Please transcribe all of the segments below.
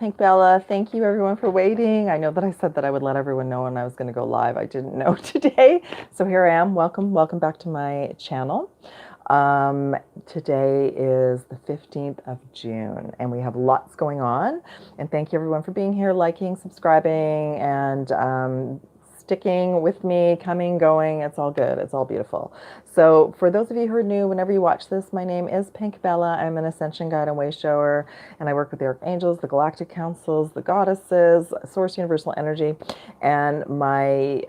PinkBella, thank you everyone for waiting. I know that I said that I would let everyone know when I was going to go live. I didn't know today. So here I am. Welcome back to my channel. Today is the 15th of June and we have lots going on. And thank you everyone for being here, liking, subscribing, and sticking with me, coming, going. It's all good. It's all beautiful. So for those of you who are new, whenever you watch this, my name is PinkBella. I'm an Ascension guide and way shower, and I work with the archangels, the galactic councils, the goddesses, source universal energy, and my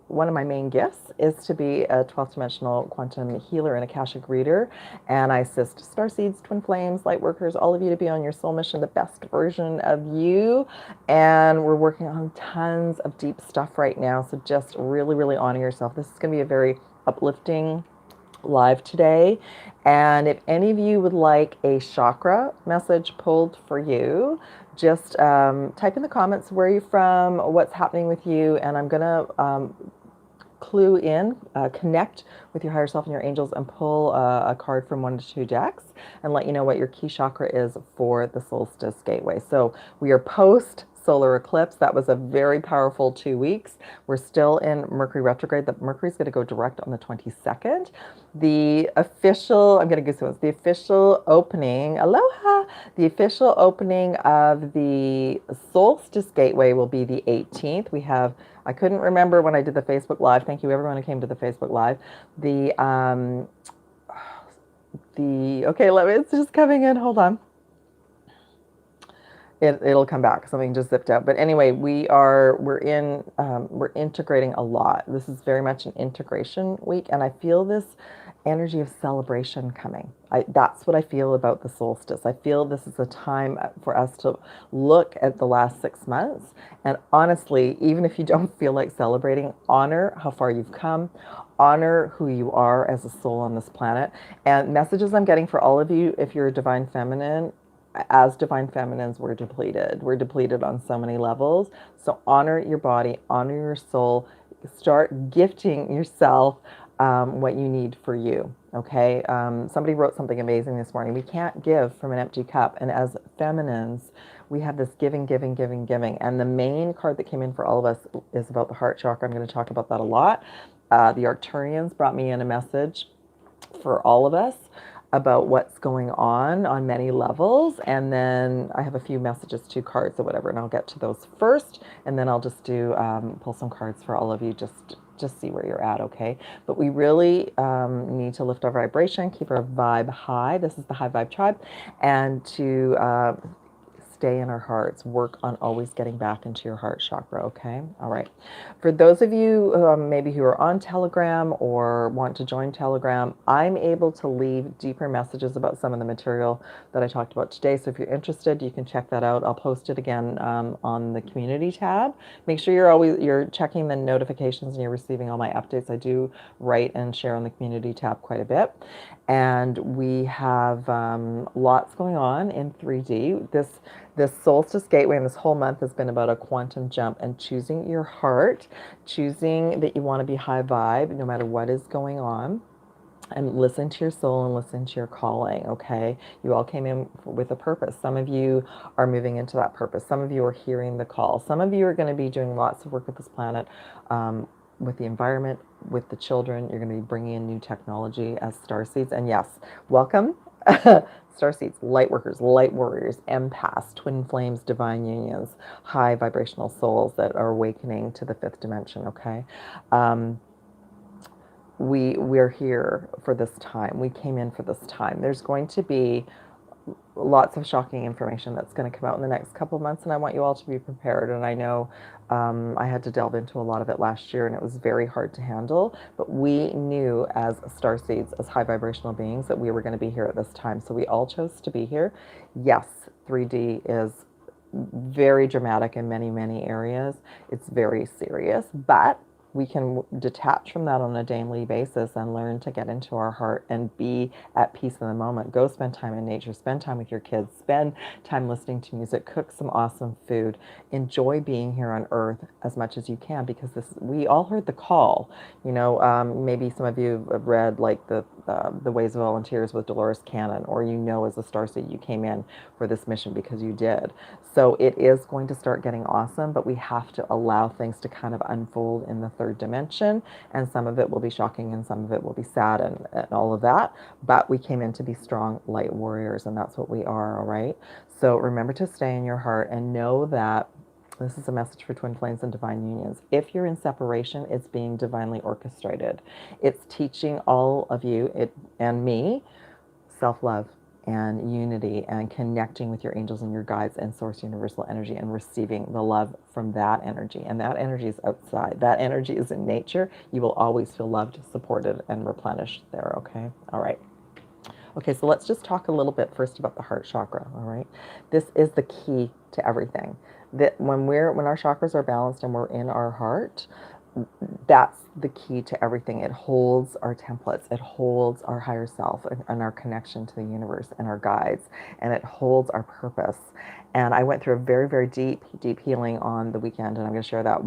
one of my main gifts is to be a 12th dimensional quantum healer and Akashic reader. And I assist starseeds, twin flames, light workers, all of you to be on your soul mission, the best version of you. And we're working on tons of deep stuff right now. So just really honor yourself. This is going to be a very uplifting live today. And if any of you would like a chakra message pulled for you, just type in the comments where you're from, what's happening with you, and I'm gonna clue in, connect with your higher self and your angels and pull a card from 1 to 2 decks and let you know what your key chakra is for the solstice gateway. So we are post solar eclipse. That was a very powerful 2 weeks. We're still in Mercury retrograde. The Mercury's going to go direct on the 22nd. The official, I'm going to goosebumps, the official opening, aloha, the official opening of the solstice gateway will be the 18th. We have, I couldn't remember when I did the Facebook Live. Thank you everyone who came to the Facebook Live. Okay, it's just coming in, hold on. It'll come back. Something just zipped out. But anyway, we're integrating a lot. This is very much an integration week, and I feel this energy of celebration coming. That's what I feel about the solstice. I feel this is a time for us to look at the last 6 months, and honestly, even if you don't feel like celebrating, honor how far you've come, honor who you are as a soul on this planet. And messages I'm getting for all of you, if you're a divine feminine, as divine feminines, we're depleted. We're depleted on so many levels. So honor your body, honor your soul, start gifting yourself what you need for you. Okay. Somebody wrote something amazing this morning. We can't give from an empty cup. And as feminines, we have this giving. And the main card that came in for all of us is about the heart chakra. I'm going to talk about that a lot. The Arcturians brought me in a message for all of us about what's going on many levels, and then I have a few messages, 2 cards or whatever, and I'll get to those first, and then I'll just do pull some cards for all of you, just see where you're at, okay? But we really need to lift our vibration, keep our vibe high. This is the High Vibe Tribe, and to stay in our hearts, work on always getting back into your heart chakra, okay? All right. For those of you maybe who are on Telegram or want to join Telegram, I'm able to leave deeper messages about some of the material that I talked about today. So if you're interested, you can check that out. I'll post it again on the community tab. Make sure you're checking the notifications and you're receiving all my updates. I do write and share on the community tab quite a bit. And we have lots going on in 3D. This solstice gateway and this whole month has been about a quantum jump and choosing your heart, choosing that you want to be high vibe no matter what is going on, and listen to your soul and listen to your calling, okay? You all came in with a purpose. Some of you are moving into that purpose. Some of you are hearing the call. Some of you are going to be doing lots of work with this planet, with the environment, with the children. You're going to be bringing in new technology as starseeds. And yes, welcome. Starseeds, light workers, light warriors, empaths, twin flames, divine unions, high vibrational souls that are awakening to the 5th dimension, okay? We're here for this time. We came in for this time. There's going to be lots of shocking information that's going to come out in the next couple of months, and I want you all to be prepared. And I know I had to delve into a lot of it last year, and it was very hard to handle, but we knew as starseeds, as high vibrational beings, that we were going to be here at this time. So we all chose to be here. Yes, 3D is very dramatic in many areas. It's very serious, but we can detach from that on a daily basis and learn to get into our heart and be at peace in the moment. Go spend time in nature, spend time with your kids, spend time listening to music, cook some awesome food, enjoy being here on earth as much as you can, because we all heard the call. Maybe some of you have read like the Ways of Volunteers with Dolores Cannon, or as a starseed you came in for this mission because you did. So it is going to start getting awesome, but we have to allow things to kind of unfold in the third dimension, and some of it will be shocking and some of it will be sad and all of that, but we came in to be strong light warriors, and that's what we are. All right, so remember to stay in your heart and know that this is a message for twin flames and divine unions. If you're in separation, it's being divinely orchestrated. It's teaching all of you and me self-love and unity and connecting with your angels and your guides and source universal energy and receiving the love from that energy. And that energy is outside. That energy is in nature. You will always feel loved, supported, and replenished there, okay? All right. Okay, so let's just talk a little bit first about the heart chakra, all right? This is the key to everything. That when our chakras are balanced and we're in our heart, that's the key to everything. It holds our templates, it holds our higher self and our connection to the universe and our guides, and it holds our purpose. And I went through a very, very deep healing on the weekend, and I'm going to share that.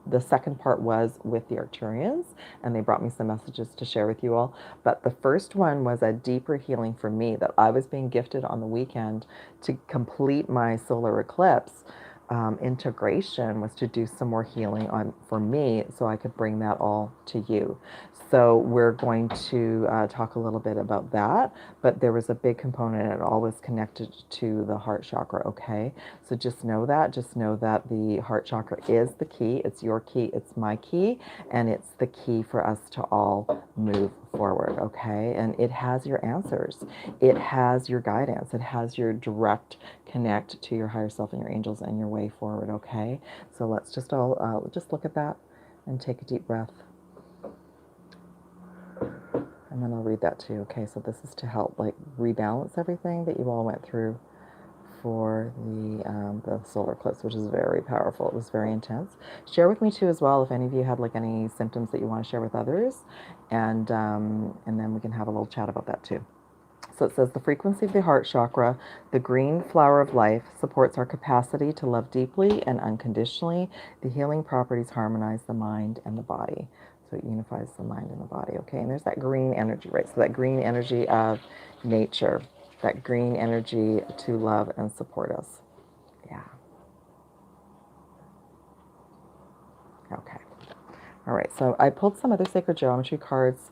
The second part was with the Arcturians, and they brought me some messages to share with you all. But the first one was a deeper healing for me that I was being gifted on the weekend to complete my solar eclipse. Integration was to do some more healing for me so I could bring that all to you. So we're going to talk a little bit about that, but there was a big component, and it all was connected to the heart chakra, okay? So just know that the heart chakra is the key. It's your key, it's my key, and it's the key for us to all move forward, okay? And it has your answers. It has your guidance. It has your direct connect to your higher self and your angels and your way forward, okay? So let's just all just look at that and take a deep breath. And then I'll read that too, okay? So this is to help like rebalance everything that you all went through for the solar eclipse, which is very powerful. It was very intense. Share with me too as well if any of you had like any symptoms that you want to share with others, and then we can have a little chat about that too. So it says the frequency of the heart chakra, the green flower of life, supports our capacity to love deeply and unconditionally. The healing properties harmonize the mind and the body. So it unifies the mind and the body, okay? And there's that green energy, right? So that green energy of nature, that green energy to love and support us. Yeah. Okay. All right, so I pulled some other sacred geometry cards.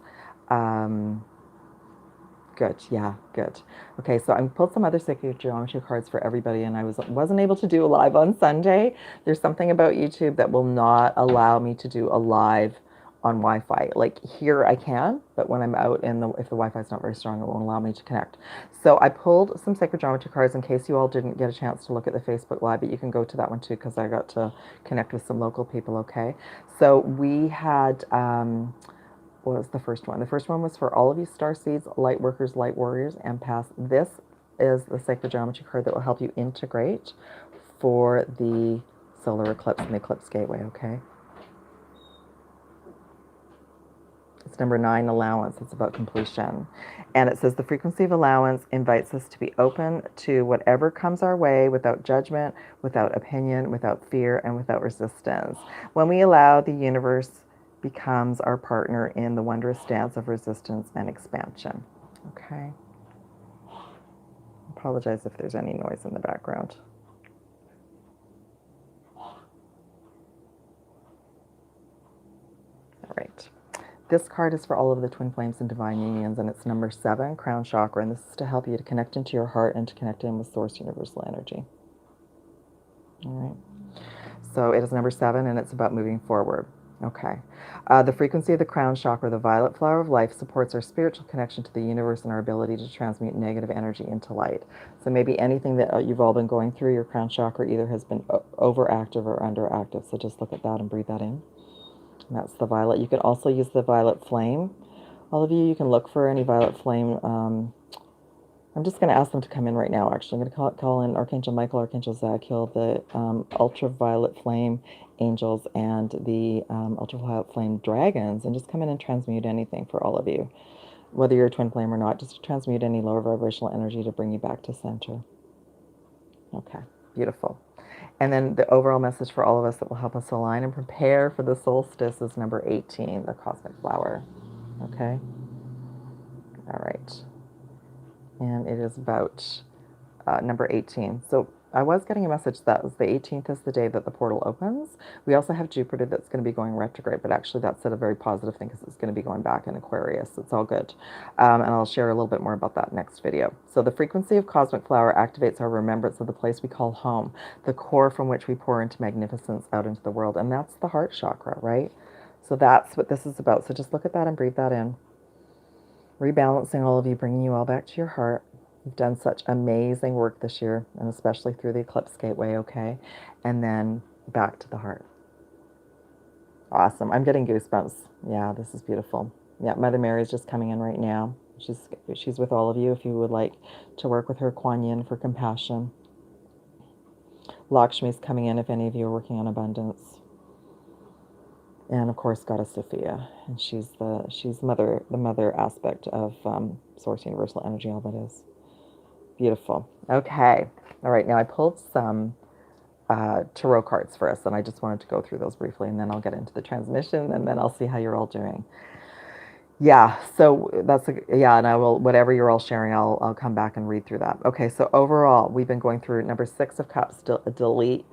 Good, yeah, good. Okay, so I pulled some other sacred geometry cards for everybody, and I wasn't able to do a live on Sunday. There's something about YouTube that will not allow me to do a live on Wi-Fi. Like here I can, but when I'm out if the Wi-Fi is not very strong, it won't allow me to connect. So I pulled some sacred geometry cards in case you all didn't get a chance to look at the Facebook Live, but you can go to that one too because I got to connect with some local people, okay? So we had, what was the first one? The first one was for all of you starseeds, light workers, light warriors, empaths. This is the sacred geometry card that will help you integrate for the solar eclipse and the eclipse gateway, okay? It's number 9, allowance. It's about completion. And it says the frequency of allowance invites us to be open to whatever comes our way without judgment, without opinion, without fear, and without resistance. When we allow, the universe becomes our partner in the wondrous dance of resistance and expansion. Okay. Apologize if there's any noise in the background. All right. This card is for all of the twin flames and divine unions, and it's number 7, crown chakra, and this is to help you to connect into your heart and to connect in with source universal energy. All right. So it is number 7, and it's about moving forward. Okay. The frequency of the crown chakra, the violet flower of life, supports our spiritual connection to the universe and our ability to transmute negative energy into light. So maybe anything that you've all been going through, your crown chakra either has been overactive or underactive. So just look at that and breathe that in. And that's the violet. You can also use the violet flame. All of you, you can look for any violet flame. I'm I'm just going to ask them to come in right now, actually. I'm going to call in Archangel Michael, Archangel Zachiel, the ultraviolet flame angels, and the ultraviolet flame dragons, and just come in and transmute anything for all of you. Whether you're a twin flame or not, just transmute any lower vibrational energy to bring you back to center. Okay, beautiful. And then the overall message for all of us that will help us align and prepare for the solstice is number 18, the cosmic flower. Okay? All right. And it is about number 18. So I was getting a message that was the 18th is the day that the portal opens. We also have Jupiter that's going to be going retrograde, but actually that's a very positive thing because it's going to be going back in Aquarius. It's all good. And I'll share a little bit more about that next video. So the frequency of cosmic flower activates our remembrance of the place we call home, the core from which we pour into magnificence out into the world. And that's the heart chakra, right? So that's what this is about. So just look at that and breathe that in. Rebalancing all of you, bringing you all back to your heart. You've done such amazing work this year, and especially through the eclipse gateway, okay? And then back to the heart. Awesome. I'm getting goosebumps. Yeah, this is beautiful. Yeah, Mother Mary is just coming in right now. She's with all of you if you would like to work with her, Kuan Yin, for compassion. Lakshmi is coming in if any of you are working on abundance. And of course, Goddess Sophia, and she's the mother aspect of Source Universal Energy, all that is. Beautiful. Okay. All right. Now I pulled some tarot cards for us, and I just wanted to go through those briefly, and then I'll get into the transmission, and then I'll see how you're all doing. Yeah. So and I will, whatever you're all sharing, I'll come back and read through that. Okay. So overall, we've been going through number 6 of Cups. Delete.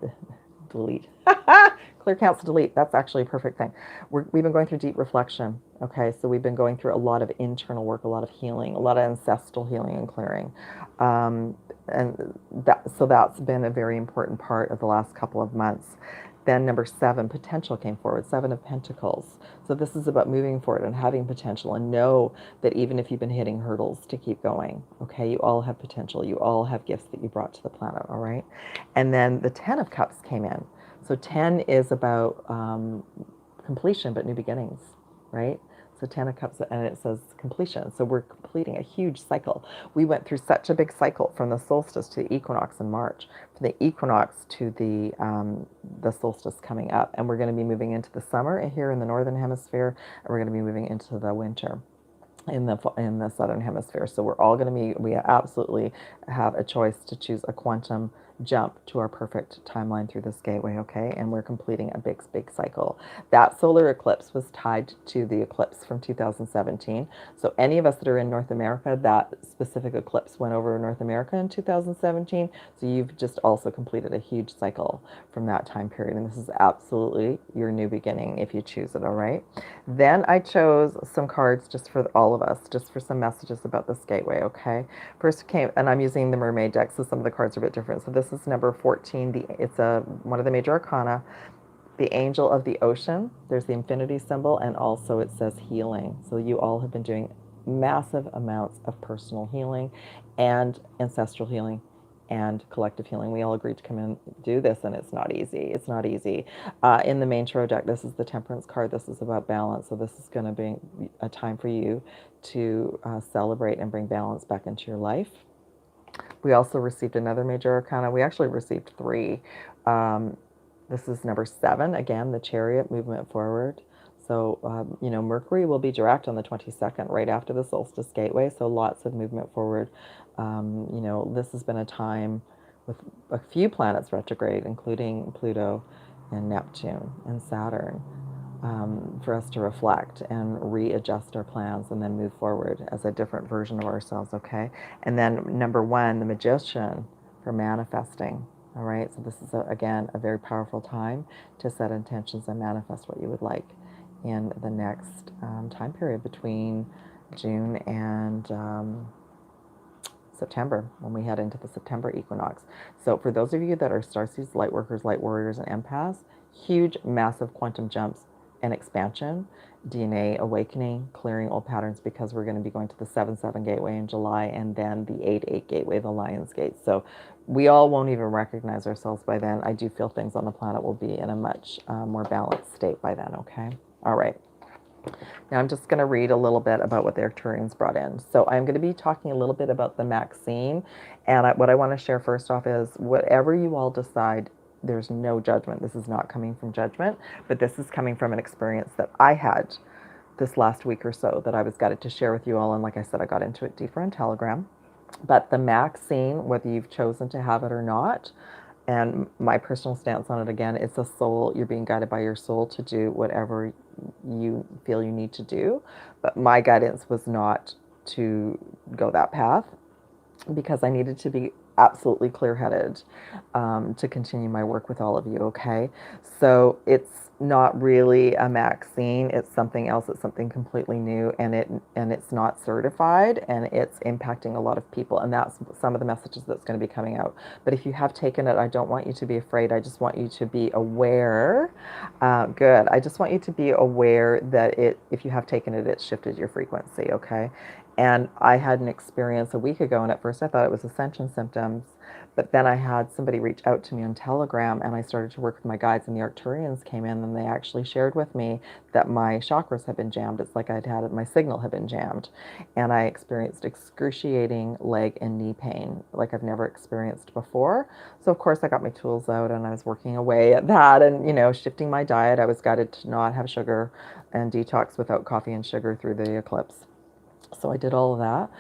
Clear, cancel, delete. That's actually a perfect thing. We've been going through deep reflection. Okay, so we've been going through a lot of internal work, a lot of healing, a lot of ancestral healing and clearing. And that's been a very important part of the last couple of months. Then number 7, potential came forward, 7 of Pentacles. So this is about moving forward and having potential, and know that even if you've been hitting hurdles, to keep going. Okay, you all have potential. You all have gifts that you brought to the planet, all right? And then the 10 of Cups came in. So 10 is about completion, but new beginnings, right? So 10 of Cups, and it says completion. So we're completing a huge cycle. We went through such a big cycle from the solstice to the equinox in March, from the equinox to the solstice coming up. And we're going to be moving into the summer here in the northern hemisphere, and we're going to be moving into the winter in the southern hemisphere. So we're all going to be, we absolutely have a choice to choose a quantum jump to our perfect timeline through this gateway, okay? And we're completing a big cycle. That solar eclipse was tied to the eclipse from 2017. So any of us that are in North America, that specific eclipse went over North America in 2017. So you've just also completed a huge cycle from that time period. And this is absolutely your new beginning if you choose it, all right? Then I chose some cards just for all of us, just for some messages about this gateway, okay? First came, and I'm using the mermaid deck, so some of the cards are a bit different. So this is number 14. It's one of the major arcana, the angel of the ocean. There's the infinity symbol, and also it says healing. So you all have been doing massive amounts of personal healing and ancestral healing and collective healing. We all agreed to come in and do this, and it's not easy. It's not easy. In the main tarot deck, this is the Temperance card. This is about balance. So this is going to be a time for you to celebrate and bring balance back into your life. We also received another major arcana. We actually received 3. This is number 7, again, the Chariot, movement forward. So, Mercury will be direct on the 22nd, right after the solstice gateway. So lots of movement forward. This has been a time with a few planets retrograde, including Pluto and Neptune and Saturn, for us to reflect and readjust our plans and then move forward as a different version of ourselves, okay? And then number 1, the Magician, for manifesting. All right, so this is, again, a very powerful time to set intentions and manifest what you would like in the next time period between June and September, when we head into the September equinox. So for those of you that are Starseeds, Lightworkers, Light Warriors, and Empaths, huge, massive quantum jumps and expansion, DNA awakening, clearing old patterns, because we're going to be going to the 7-7 gateway in July, and then the 8-8 gateway, the Lion's Gate. So we all won't even recognize ourselves by then. I do feel things on the planet will be in a much more balanced state by then, okay? All right. Now I'm just going to read a little bit about what the Arcturians brought in. So I'm going to be talking a little bit about the Maxine, and what I want to share first off is whatever you all decide, there's no judgment. This is not coming from judgment, but this is coming from an experience that I had this last week or so that I was guided to share with you all. And like I said, I got into it deeper on Telegram. But the Maxine, whether you've chosen to have it or not, and my personal stance on it again, it's a soul. You're being guided by your soul to do whatever you feel you need to do. But my guidance was not to go that path because I needed to be absolutely clear-headed to continue my work with all of you, okay? So it's not really a Maxine, it's something else, it's something completely new, and it's not certified, and it's impacting a lot of people, and that's some of the messages that's going to be coming out. But if you have taken it, I don't want you to be afraid. I just want you to be aware. Good. I just want you to be aware that if you have taken it, it's shifted your frequency, okay? And I had an experience a week ago, and at first I thought it was Ascension symptoms, but then I had somebody reach out to me on Telegram, and I started to work with my guides, and the Arcturians came in, and they actually shared with me that my chakras had been jammed. It's like my signal had been jammed, and I experienced excruciating leg and knee pain like I've never experienced before. So of course I got my tools out, and I was working away at that, and shifting my diet. I was guided to not have sugar and detox without coffee and sugar through the eclipse. So I did all of that,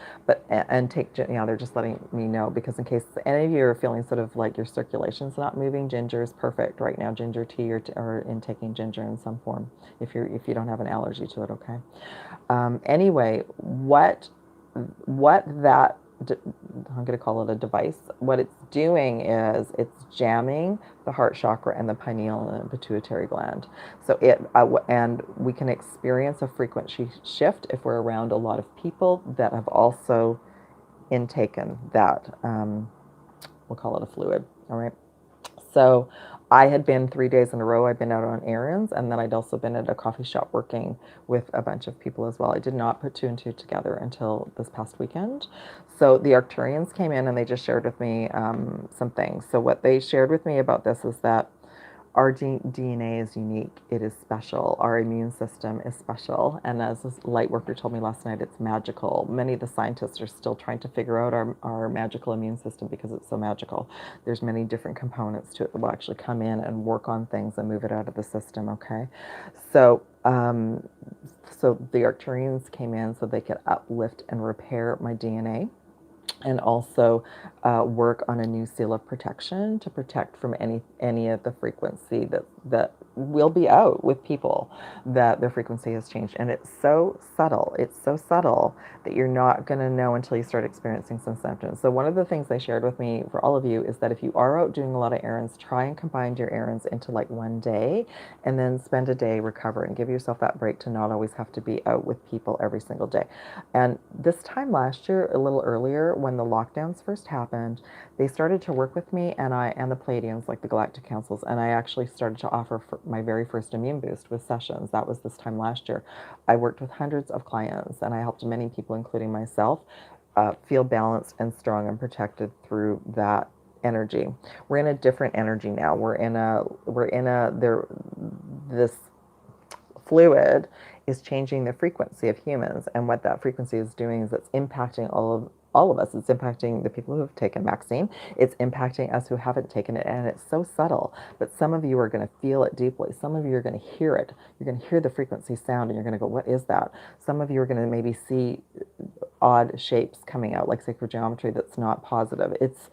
and they're just letting me know, because in case any of you are feeling sort of like your circulation's not moving, ginger is perfect right now. Ginger tea or in taking ginger in some form if you don't have an allergy to it, okay? Anyway, what that I'm going to call it a device. What it's doing is it's jamming the heart chakra and the pineal and the pituitary gland. So and we can experience a frequency shift if we're around a lot of people that have also intaken that. We'll call it a fluid. All right. So I had been 3 days in a row. I'd been out on errands, and then I'd also been at a coffee shop working with a bunch of people as well. I did not put two and two together until this past weekend. So the Arcturians came in and they just shared with me some things. So what they shared with me about this is that our DNA is unique. It is special. Our immune system is special. And as this light worker told me last night, it's magical. Many of the scientists are still trying to figure out our magical immune system because it's so magical. There's many different components to it that will actually come in and work on things and move it out of the system, okay? So, so the Arcturians came in so they could uplift and repair my DNA, and also work on a new seal of protection to protect from any of the frequency that will be out with people that their frequency has changed. And it's so subtle. It's so subtle that you're not going to know until you start experiencing some symptoms. So one of the things they shared with me for all of you is that if you are out doing a lot of errands, try and combine your errands into like one day, and then spend a day recovering. Give yourself that break to not always have to be out with people every single day. And this time last year, a little earlier, when the lockdowns first happened, they started to work with me and the Pleiadians, like the Galactic Councils, and I actually started to offer my very first immune boost with sessions. That was this time last year. I worked with hundreds of clients, and I helped many people, including myself, feel balanced and strong and protected through that energy. We're in a different energy now. This fluid is changing the frequency of humans, and what that frequency is doing is it's impacting all of us. It's impacting the people who have taken vaccine. It's impacting us who haven't taken it, and it's so subtle, but some of you are going to feel it deeply. Some of you are going to hear it. You're going to hear the frequency sound, and you're going to go, what is that? Some of you are going to maybe see odd shapes coming out, like sacred geometry that's not positive. It's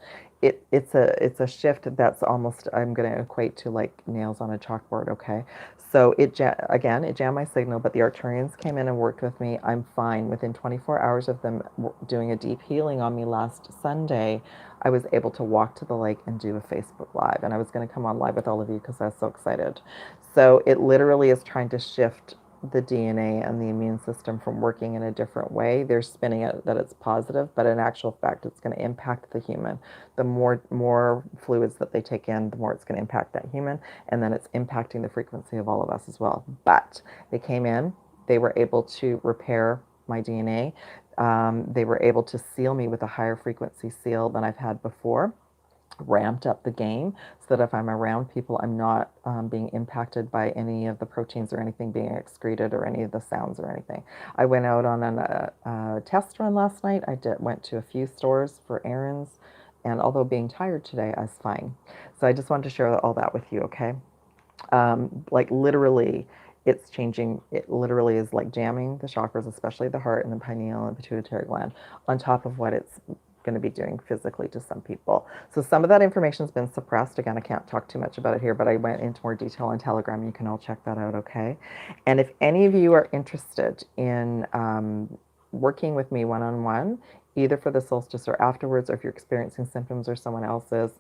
a shift that's almost, I'm going to equate to like nails on a chalkboard, okay? So it jammed my signal, but the Arcturians came in and worked with me. I'm fine. Within 24 hours of them doing a deep healing on me last Sunday, I was able to walk to the lake and do a Facebook Live. And I was going to come on live with all of you because I was so excited. So it literally is trying to shift the DNA and the immune system from working in a different way. They're spinning it that it's positive, but in actual fact, it's going to impact the human. The more fluids that they take in, the more it's going to impact that human, and then it's impacting the frequency of all of us as well. But they came in, they were able to repair my DNA. They were able to seal me with a higher frequency seal than I've had before. ramped up the game so that if I'm around people, I'm not being impacted by any of the proteins or anything being excreted or any of the sounds or anything. I went out on a test run last night. Went to a few stores for errands, and although being tired today, I was fine. So I just wanted to share all that with you, okay? Like literally, it's changing. It literally is like jamming the chakras, especially the heart and the pineal and pituitary gland, on top of what it's going to be doing physically to some people. So some of that information has been suppressed. Again, I can't talk too much about it here, but I went into more detail on Telegram. You can all check that out, okay? And if any of you are interested in working with me one-on-one, either for the solstice or afterwards, or if you're experiencing symptoms or someone else is,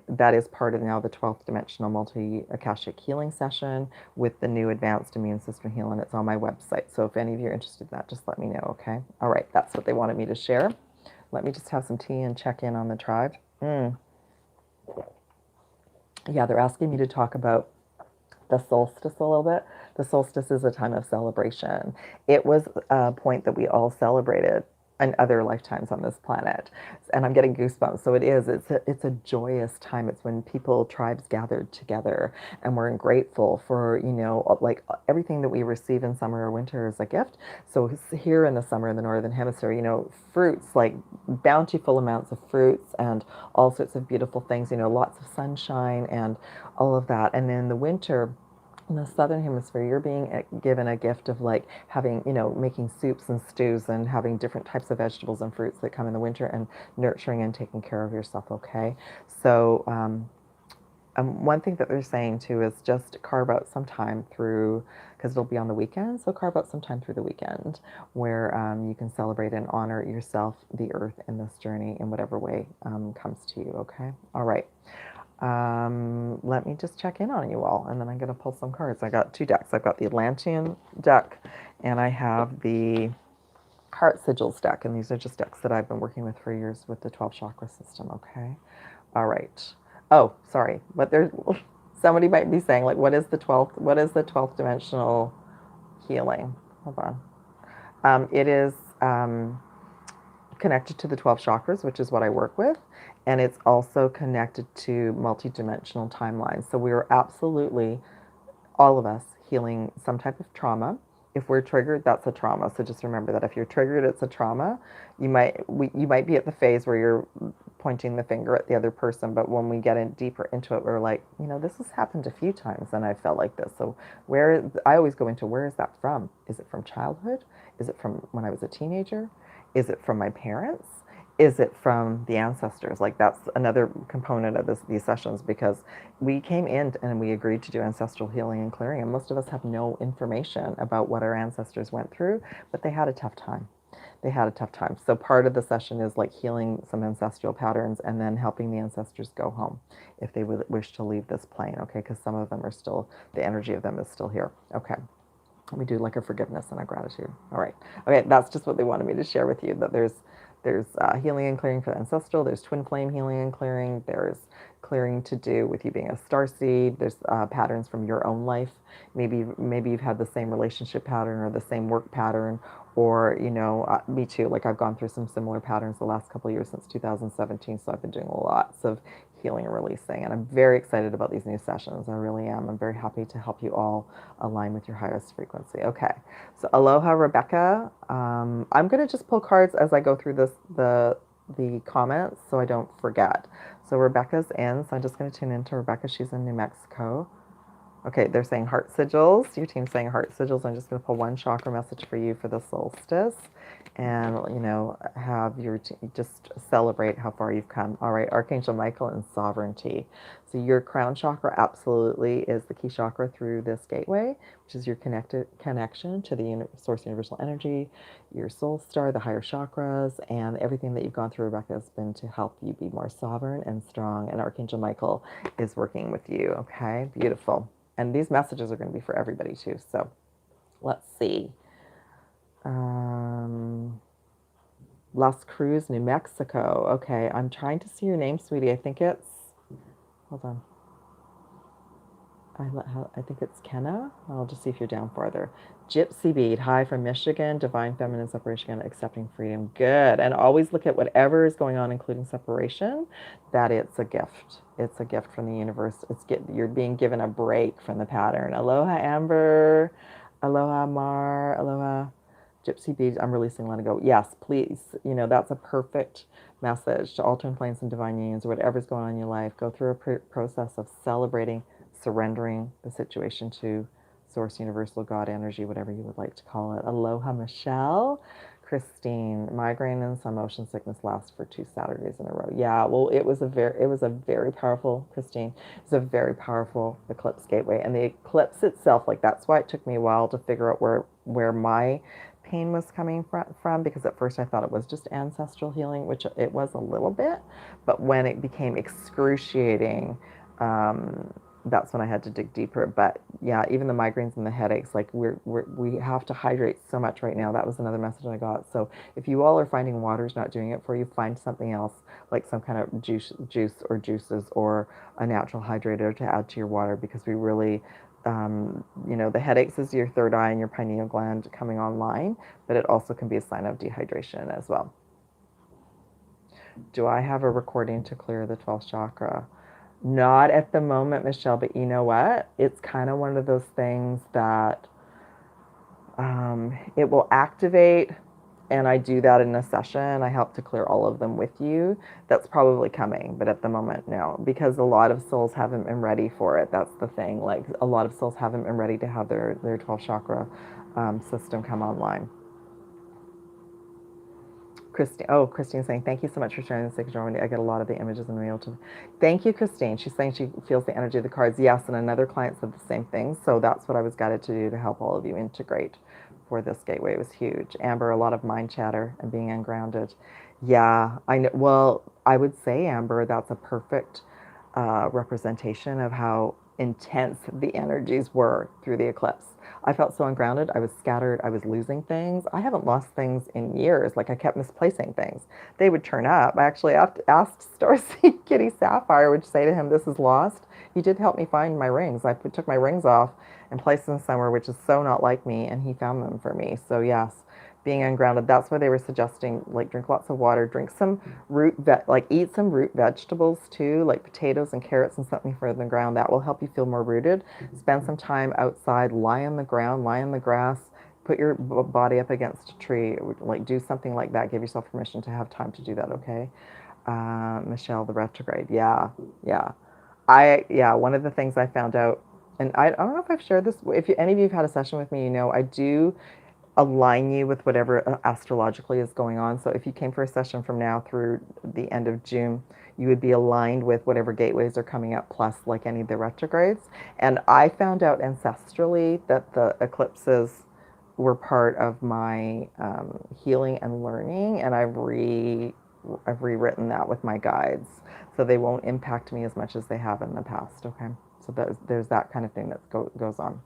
that is part of now the 12th dimensional multi-Akashic healing session with the new advanced immune system healing. It's on my website. So if any of you are interested in that, just let me know, okay? All right, that's what they wanted me to share. Let me just have some tea and check in on the tribe. Yeah, they're asking me to talk about the solstice a little bit. The solstice is a time of celebration. It was a point that we all celebrated in other lifetimes on this planet. And I'm getting goosebumps. So it's a joyous time. It's when people, tribes gathered together, and we're grateful for, like everything that we receive in summer or winter as a gift. So here in the summer in the Northern Hemisphere, fruits, like bountiful amounts of fruits and all sorts of beautiful things, lots of sunshine and all of that. And in the winter, in the Southern Hemisphere, you're being given a gift of like having, making soups and stews and having different types of vegetables and fruits that come in the winter and nurturing and taking care of yourself, okay? So, one thing that they're saying too is just carve out some time through, because it'll be on the weekend, so carve out some time through the weekend where you can celebrate and honor yourself, the earth, in this journey in whatever way comes to you, okay? All right. Let me just check in on you all, and then I'm going to pull some cards. I got two decks. I've got the Atlantean deck, and I have the Heart Sigils deck, and these are just decks that I've been working with for years with the 12 chakra system, okay? All right. Oh, sorry, but there's somebody might be saying, like, what is the 12th dimensional healing? Hold on. It is connected to the 12 chakras, which is what I work with, and it's also connected to multidimensional timelines. So we are absolutely, all of us, healing some type of trauma. If we're triggered, that's a trauma. So just remember that if you're triggered, it's a trauma. You might be at the phase where you're pointing the finger at the other person, but when we get in deeper into it, we're like, this has happened a few times, and I felt like this. So I always go into, where is that from? Is it from childhood? Is it from when I was a teenager? Is it from my parents? Is it from the ancestors? Like, that's another component of these sessions, because we came in and we agreed to do ancestral healing and clearing, and most of us have no information about what our ancestors went through, but they had a tough time. So part of the session is like healing some ancestral patterns and then helping the ancestors go home if they would wish to leave this plane, okay? Because some of them are still, the energy of them is still here, okay? We do like a forgiveness and a gratitude. All right. Okay, that's just what they wanted me to share with you, that there's healing and clearing for the ancestral. There's twin flame healing and clearing. There's clearing to do with you being a star seed. There's patterns from your own life. Maybe you've had the same relationship pattern or the same work pattern, or me too. Like, I've gone through some similar patterns the last couple of years since 2017. So I've been doing lots of healing and releasing, and I'm very excited about these new sessions. I really am. I'm very happy to help you all align with your highest frequency. Okay, so aloha, Rebecca. I'm going to just pull cards as I go through the comments so I don't forget. So Rebecca's in, so I'm just going to tune into Rebecca. She's in New Mexico. Okay, they're saying heart sigils. Your team's saying heart sigils. I'm just going to pull one chakra message for you for the solstice, and have your just celebrate how far you've come. All right, Archangel Michael and sovereignty. So your crown chakra absolutely is the key chakra through this gateway, which is your connection to the source universal energy, your soul star, the higher chakras, and everything that you've gone through, Rebecca, has been to help you be more sovereign and strong. And Archangel Michael is working with you. Okay, beautiful. And these messages are going to be for everybody too. So let's see. Las Cruz, New Mexico. Okay, I'm trying to see your name, sweetie. I think it's, hold on. I think it's Kenna. I'll just see if you're down farther. Gypsy Bead, hi from Michigan. Divine feminine separation, accepting freedom. Good. And always look at whatever is going on, including separation, that it's a gift. It's a gift from the universe. You're being given a break from the pattern. Aloha, Amber. Aloha, Mar. Aloha. Gypsy Beads, I'm releasing, let it go. Yes, please. You know, that's a perfect message to all twin flames and divine unions or whatever's going on in your life. Go through a process of celebrating, surrendering the situation to source, universal, God, energy, whatever you would like to call it. Aloha, Michelle. Christine, migraine and some motion sickness lasts for 2 Saturdays in a row. Yeah, well, it was a very powerful, Christine. It's a very powerful eclipse gateway, and the eclipse itself, like that's why it took me a while to figure out where my pain was coming from, because at first I thought it was just ancestral healing, which it was a little bit, but when it became excruciating, that's when I had to dig deeper. But yeah, even the migraines and the headaches, like we have to hydrate so much right now. That was another message I got. So if you all are finding water's not doing it for you, find something else, like some kind of juice or juices or a natural hydrator to add to your water, because we really, you know, the headaches is your third eye and your pineal gland coming online, but it also can be a sign of dehydration as well. Do I have a recording to clear the 12th chakra? Not at the moment, Michelle, but you know what? It's kind of one of those things that it will activate, and I do that in a session. I help to clear all of them with you. That's probably coming, but at the moment, no, because a lot of souls haven't been ready for it. That's the thing. Like a lot of souls haven't been ready to have their 12 chakra system come online. Christine's saying, thank you so much for sharing this signature. I get a lot of the images in real time. Thank you, Christine. She's saying she feels the energy of the cards. Yes, and another client said the same thing. So that's what I was guided to do to help all of you integrate for this gateway. It was huge. Amber, a lot of mind chatter and being ungrounded. Yeah, I know. Well, I would say, Amber, that's a perfect representation of how intense the energies were through the eclipse. I felt so ungrounded. I was scattered. I was losing things. I haven't lost things in years. Like I kept misplacing things. They would turn up. I actually asked Starseed Kitty Sapphire, would say to him, "This is lost." He did help me find my rings. I took my rings off and placed them somewhere, which is so not like me, and he found them for me. So yes, being ungrounded. That's why they were suggesting, like, drink lots of water, drink some like eat some root vegetables too, like potatoes and carrots and something further than the ground. That will help you feel more rooted. Spend some time outside, lie on the ground, lie on the grass, put your body up against a tree, like do something like that. Give yourself permission to have time to do that. Okay, Michelle, the retrograde. Yeah, yeah. Yeah. One of the things I found out, and I don't know if I've shared this. If any of you have had a session with me, you know I do align you with whatever astrologically is going on. So if you came for a session from now through the end of June, you would be aligned with whatever gateways are coming up, plus like any of the retrogrades. And I found out ancestrally that the eclipses were part of my healing and learning, and I've rewritten that with my guides, so they won't impact me as much as they have in the past. Okay, so there's that kind of thing that goes on.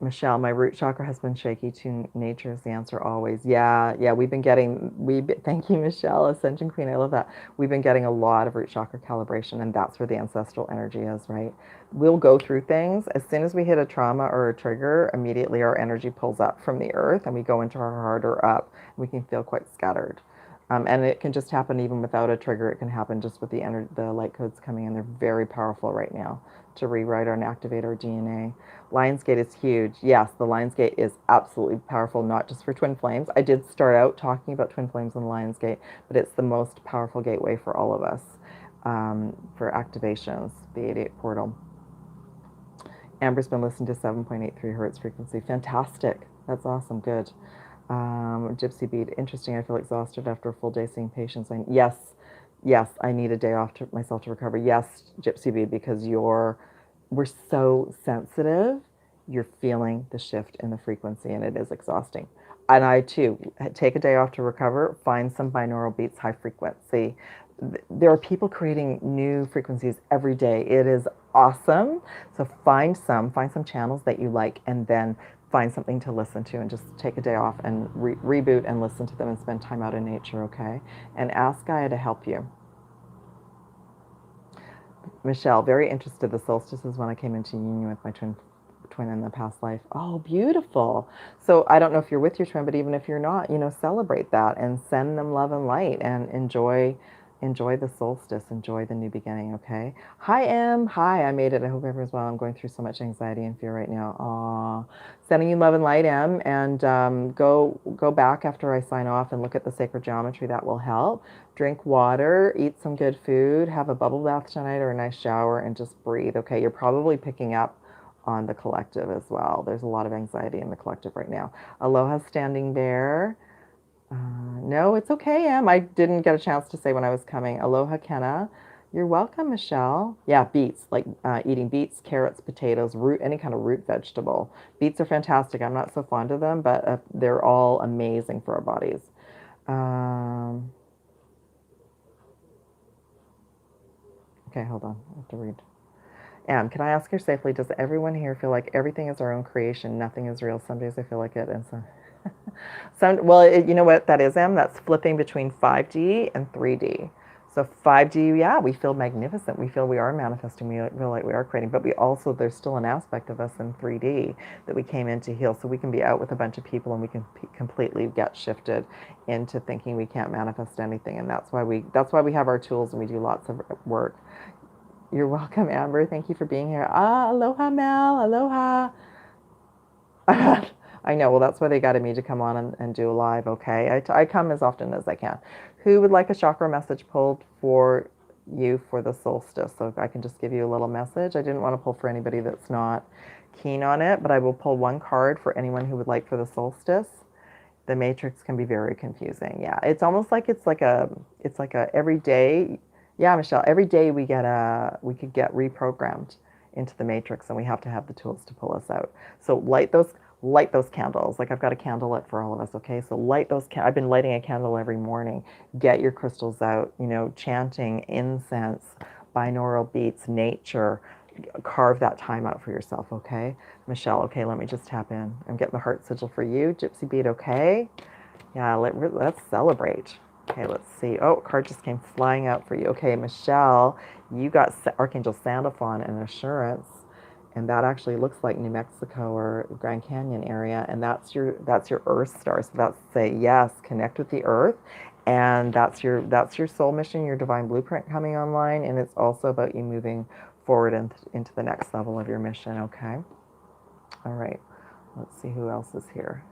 Michelle, my root chakra has been shaky to nature is the answer always. Yeah, yeah, thank you, Michelle, Ascension Queen, I love that. We've been getting a lot of root chakra calibration, and that's where the ancestral energy is, right? We'll go through things. As soon as we hit a trauma or a trigger, immediately our energy pulls up from the earth and we go into our heart or up. We can feel quite scattered. And it can just happen even without a trigger. It can happen just with the light codes coming in. They're very powerful right now to rewrite and activate our DNA. Lionsgate is huge. Yes, the Lionsgate is absolutely powerful, not just for twin flames. I did start out talking about twin flames and Lionsgate, but it's the most powerful gateway for all of us for activations, the 88 portal. Amber's been listening to 7.83 hertz frequency. Fantastic. That's awesome. Good. Gypsy Bead. Interesting. I feel exhausted after a full day seeing patients. Yes, I need a day off to myself to recover. Yes, Gypsy Bead, because we're so sensitive. You're feeling the shift in the frequency, and it is exhausting. And I too take a day off to recover. Find some binaural beats, high frequency. There are people creating new frequencies every day. It is awesome. So find some channels that you like, and then find something to listen to, and just take a day off and reboot and listen to them and spend time out in nature, okay? And ask Gaia to help you. Michelle, very interested. The solstice is when I came into union with my twin in the past life. Oh, beautiful. So I don't know if you're with your twin, but even if you're not, celebrate that and send them love and light and enjoy the solstice, enjoy the new beginning, okay? Hi, Em. Hi, I made it. I hope everyone's well. I'm going through so much anxiety and fear right now. Aw. Sending you love and light, Em, and go back after I sign off and look at the sacred geometry. That will help. Drink water, eat some good food, have a bubble bath tonight or a nice shower, and just breathe, okay? You're probably picking up on the collective as well. There's a lot of anxiety in the collective right now. Aloha's standing there. No, it's okay, Em. I didn't get a chance to say when I was coming. Aloha, Kenna. You're welcome, Michelle. Yeah, beets, like eating beets, carrots, potatoes, root, any kind of root vegetable. Beets are fantastic. I'm not so fond of them, but they're all amazing for our bodies. Okay, hold on. I have to read. Can I ask her safely, does everyone here feel like everything is our own creation, nothing is real? Some days I feel like it, and well, you know what that is, Em? That's flipping between 5D and 3D. So 5D, yeah, we feel magnificent. We feel we are manifesting. We feel like we are creating, but we also, there's still an aspect of us in 3D that we came in to heal. So we can be out with a bunch of people and we can completely get shifted into thinking we can't manifest anything. And that's why we have our tools and we do lots of work. You're welcome, Amber. Thank you for being here. Aloha, Mel. Aloha. I know. Well, that's why they got me to come on and do a live. Okay. I come as often as I can. Who would like a chakra message pulled for you for the solstice? So I can just give you a little message. I didn't want to pull for anybody that's not keen on it, but I will pull one card for anyone who would like for the solstice. The matrix can be very confusing. Yeah. It's almost like it's like a every day. Yeah, Michelle, every day we could get reprogrammed into the matrix and we have to have the tools to pull us out. So light those candles. Like I've got a candle lit for all of us, okay? So light those I've been lighting a candle every morning. Get your crystals out, chanting, incense, binaural beats, nature. Carve that time out for yourself, okay? Michelle, okay, let me just tap in. I'm getting the heart sigil for you. Gypsy bead, okay? Yeah, let's celebrate. Okay, let's see. Oh, a card just came flying out for you. Okay, Michelle, you got Archangel Sandalphon and Assurance, and that actually looks like New Mexico or Grand Canyon area, and that's your Earth star. So that's say yes, connect with the Earth, and that's your soul mission, your divine blueprint coming online, and it's also about you moving forward into the next level of your mission. Okay. All right. Let's see who else is here.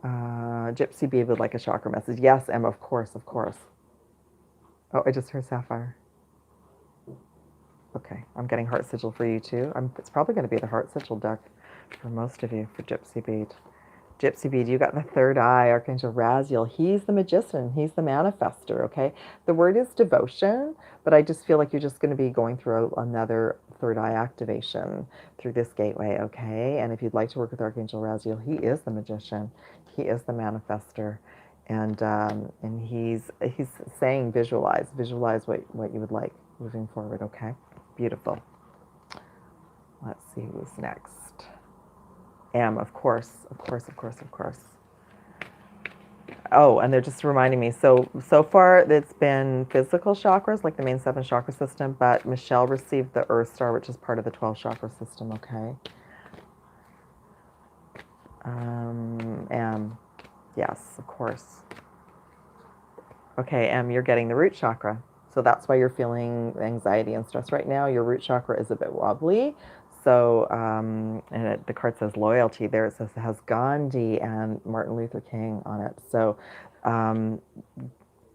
Gypsy Bee would like a chakra message. Yes, Emma, of course, of course. Oh, I just heard Sapphire. Okay, I'm getting Heart Sigil for you too. It's probably going to be the Heart Sigil deck for most of you for Gypsy Bead. Gypsy Bead, you got the third eye, Archangel Raziel. He's the magician. He's the manifester, okay? The word is devotion, but I just feel like you're just going to be going through another third eye activation through this gateway, okay? And if you'd like to work with Archangel Raziel, he is the magician. He is the manifester. And he's saying visualize what you would like moving forward, okay? Beautiful. Let's see who's next. Of course. Oh, and they're just reminding me. So far, it's been physical chakras, like the main 7 chakra system, but Michelle received the Earth Star, which is part of the 12 chakra system, okay? Yes, of course. Okay, you're getting the root chakra. So that's why you're feeling anxiety and stress right now. Your root chakra is a bit wobbly. So, and the card says loyalty. There it says it has Gandhi and Martin Luther King on it. So,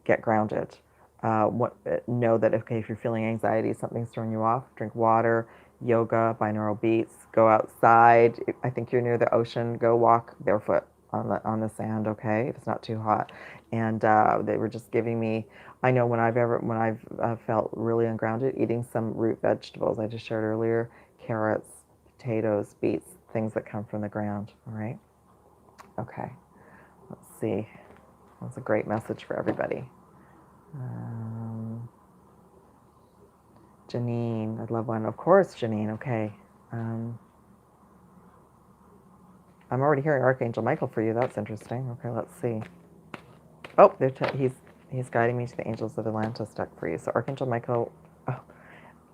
get grounded. Know that, okay, if you're feeling anxiety, something's throwing you off, drink water, yoga, binaural beats, go outside. I think you're near the ocean, go walk barefoot on the sand, okay, if it's not too hot. And they were just giving me, I know when I've felt really ungrounded, eating some root vegetables I just shared earlier, carrots, potatoes, beets, things that come from the ground, all right? Okay, let's see. That's a great message for everybody. Janine, I'd love one. Of course, Janine, okay. I'm already hearing Archangel Michael for you. That's interesting. Okay, let's see. Oh, he's guiding me to the Angels of Atlantis deck for you. So Archangel Michael, oh,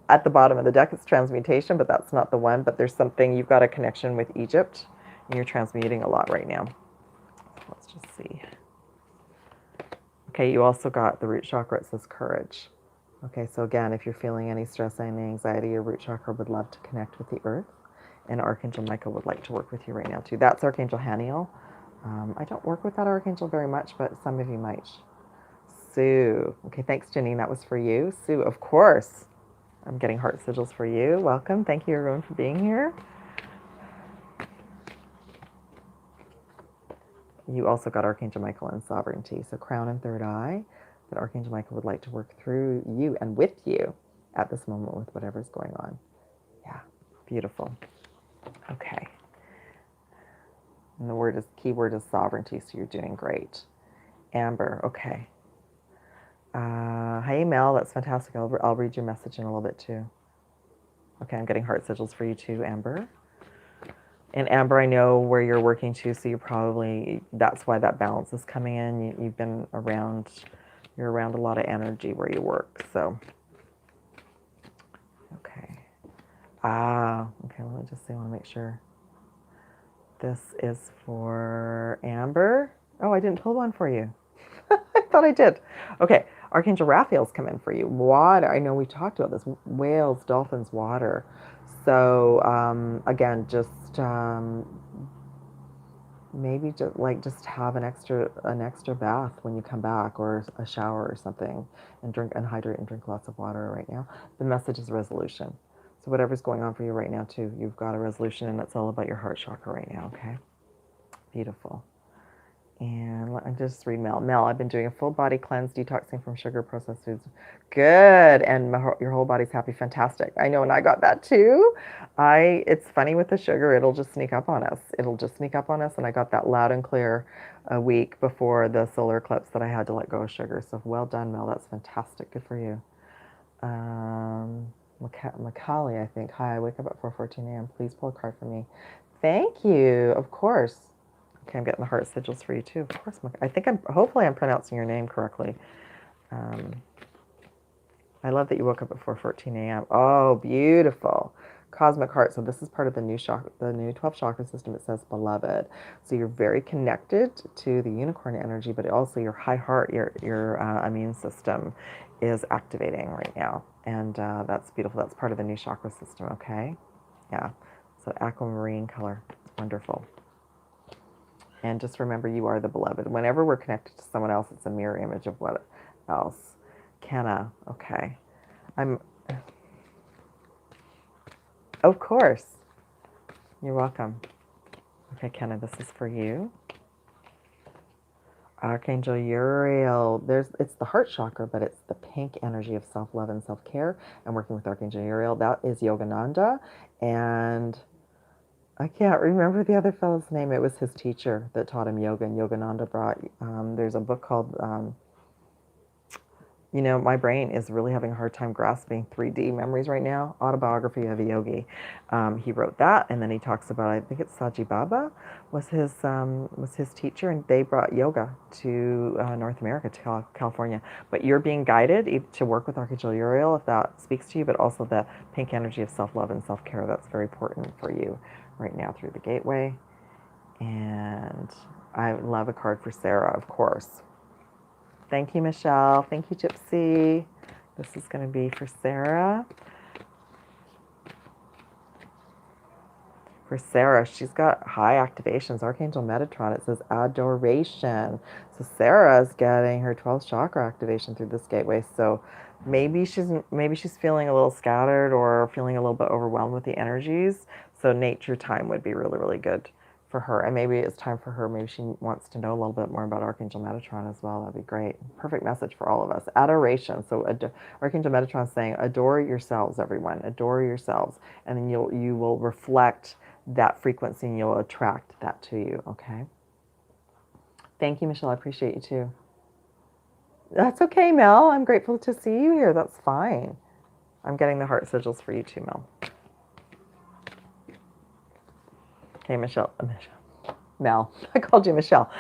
at the bottom of the deck, it's transmutation, but that's not the one. But there's something, you've got a connection with Egypt, and you're transmuting a lot right now. Let's just see. Okay, you also got the root chakra. It says courage. Okay, so again, if you're feeling any stress, any anxiety, your root chakra would love to connect with the earth. And Archangel Michael would like to work with you right now, too. That's Archangel Haniel. I don't work with that Archangel very much, but some of you might. Sue. Okay, thanks, Janine. That was for you. Sue, of course. I'm getting heart sigils for you. Welcome. Thank you, everyone, for being here. You also got Archangel Michael and sovereignty. So crown and third eye. That Archangel Michael would like to work through you and with you at this moment with whatever's going on. Yeah, beautiful. Okay. And the key word is sovereignty, so you're doing great. Amber, okay. Hey, Mel, that's fantastic. I'll read your message in a little bit, too. Okay, I'm getting heart sigils for you, too, Amber. And Amber, I know where you're working, too, so that's why that balance is coming in. You've been around, you're around a lot of energy where you work, so. Okay. Okay, let me just see, I want to make sure. This is for Amber. Oh, I didn't pull one for you. I thought I did. Okay, Archangel Raphael's come in for you. Water, I know we talked about this. Whales, dolphins, water. So, again, just maybe just have an extra bath when you come back, or a shower or something, and hydrate and drink lots of water right now. The message is resolution. So whatever's going on for you right now, too, you've got a resolution, and it's all about your heart chakra right now, okay? Beautiful. And let me just read Mel. Mel, I've been doing a full body cleanse, detoxing from sugar, processed foods. Good. And your whole body's happy. Fantastic. I know, and I got that too. It's funny with the sugar, it'll just sneak up on us. It'll just sneak up on us. And I got that loud and clear a week before the solar eclipse that I had to let go of sugar. So well done, Mel. That's fantastic. Good for you. Macaulay, I think. Hi, I wake up at 4:14 a.m. Please pull a card for me. Thank you. Of course. Okay, I'm getting the heart sigils for you too. Of course, hopefully I'm pronouncing your name correctly. I love that you woke up at 4:14 a.m. Oh, beautiful. Cosmic heart. So this is part of the new 12 chakra system. It says beloved. So you're very connected to the unicorn energy, but also your high heart, your immune system is activating right now. And that's beautiful. That's part of the new chakra system, okay? Yeah. So aquamarine color. Wonderful. And just remember, you are the beloved. Whenever we're connected to someone else, it's a mirror image of what else. Kenna, okay. Of course. You're welcome. Okay, Kenna, this is for you. Archangel Uriel. It's the heart chakra, but it's the pink energy of self-love and self-care. I'm working with Archangel Uriel. That is Yogananda. And I can't remember the other fellow's name. It was his teacher that taught him yoga, and Yogananda brought, there's a book called, my brain is really having a hard time grasping 3D memories right now. Autobiography of a Yogi. He wrote that, and then he talks about, I think it's Saji Baba was his teacher, and they brought yoga to North America, to California. But you're being guided to work with Archangel Uriel, if that speaks to you, but also the pink energy of self-love and self-care. That's very important for you right now through the gateway. And I love a card for Sarah, of course. Thank you, Michelle. Thank you, Gypsy. This is going to be for Sarah. For Sarah, she's got high activations. Archangel Metatron, it says adoration. So Sarah's getting her 12th chakra activation through this gateway. So maybe she's feeling a little scattered or feeling a little bit overwhelmed with the energies. So nature time would be really, really good for her. And maybe it's time for her, maybe she wants to know a little bit more about Archangel Metatron as well. That'd be great. Perfect message for all of us. Adoration. So Archangel Metatron is saying, adore yourselves, everyone. Adore yourselves. And then you will reflect that frequency, and you'll attract that to you, okay? Thank you, Michelle. I appreciate you too. That's okay, Mel. I'm grateful to see you here. That's fine. I'm getting the heart sigils for you too, Mel. Okay, Mel. I called you Michelle.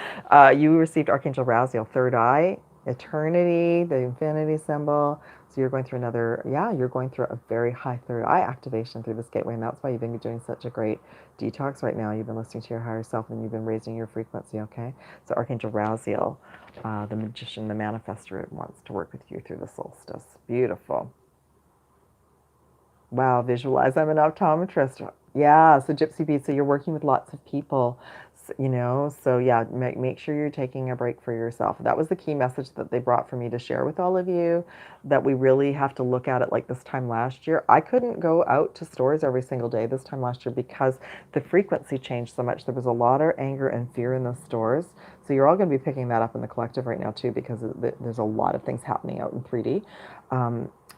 You received Archangel Raziel, third eye. eternity, the infinity symbol. So you're going through another, yeah, you're going through a very high third eye activation through this gateway. And that's why you've been doing such a great detox right now. You've been listening to your higher self and you've been raising your frequency, okay? So Archangel Raziel, the magician, the manifestor, wants to work with you through the solstice. Beautiful. Wow, visualize. I'm an optometrist. Yeah, so Gypsy Beat, so you're working with lots of people, you know, so yeah, make sure you're taking a break for yourself. That was the key message that they brought for me to share with all of you, that we really have to look at it like this time last year. I couldn't go out to stores every single day this time last year because the frequency changed so much. There was a lot of anger and fear in the stores. So you're all going to be picking that up in the collective right now too, because there's a lot of things happening out in 3D.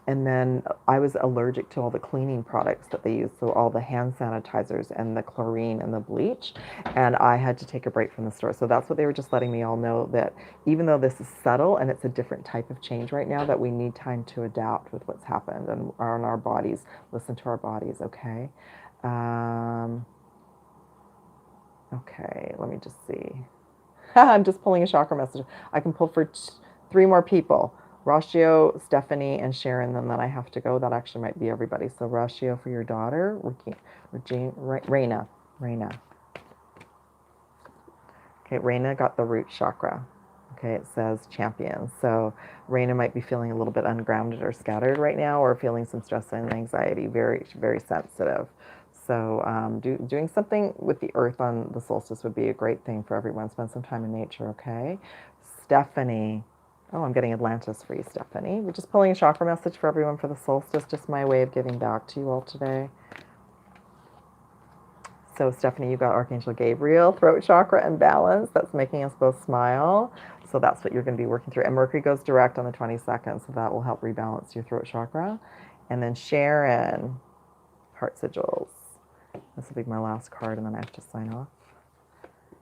And then I was allergic to all the cleaning products that they use, so all the hand sanitizers and the chlorine and the bleach, and I had to take a break from the store. So that's what they were just letting me all know, that even though this is subtle and it's a different type of change right now, that we need time to adapt with what's happened and on our bodies. Listen to our bodies, okay? Okay, let me just see. I'm just pulling a chakra message. I can pull for 3 more people. Rashio, Stephanie, and Sharon, then I have to go. That actually might be everybody. So Rashio for your daughter, Regine, Raina. Okay, Raina got the root chakra. Okay, it says champion. So Raina might be feeling a little bit ungrounded or scattered right now, or feeling some stress and anxiety, very, very sensitive. So doing something with the earth on the solstice would be a great thing for everyone. Spend some time in nature, okay? Stephanie. Oh, I'm getting Atlantis for you, Stephanie. We're just pulling a chakra message for everyone for the solstice, just my way of giving back to you all today. So Stephanie, you got Archangel Gabriel, throat chakra and balance. That's making us both smile. So that's what you're going to be working through. And Mercury goes direct on the 22nd, so that will help rebalance your throat chakra. And then Sharon, heart sigils. This will be my last card, and then I have to sign off.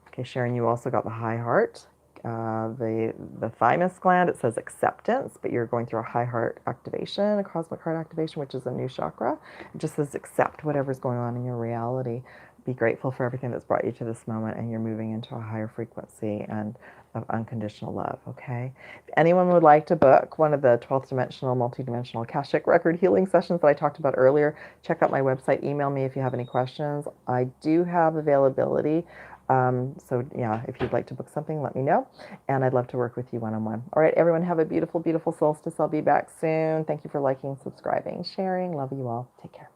Okay, Sharon, you also got the high heart. The thymus gland, it says acceptance, but you're going through a high heart activation, a cosmic heart activation, which is a new chakra. It just says accept whatever's going on in your reality. Be grateful for everything that's brought you to this moment, and you're moving into a higher frequency and of unconditional love, okay? If anyone would like to book one of the 12th dimensional, multidimensional Akashic record healing sessions that I talked about earlier, check out my website. Email me if you have any questions. I do have availability. So yeah, if you'd like to book something, let me know. And I'd love to work with you one-on-one. All right, everyone, have a beautiful, beautiful solstice. I'll be back soon. Thank you for liking, subscribing, sharing. Love you all. Take care.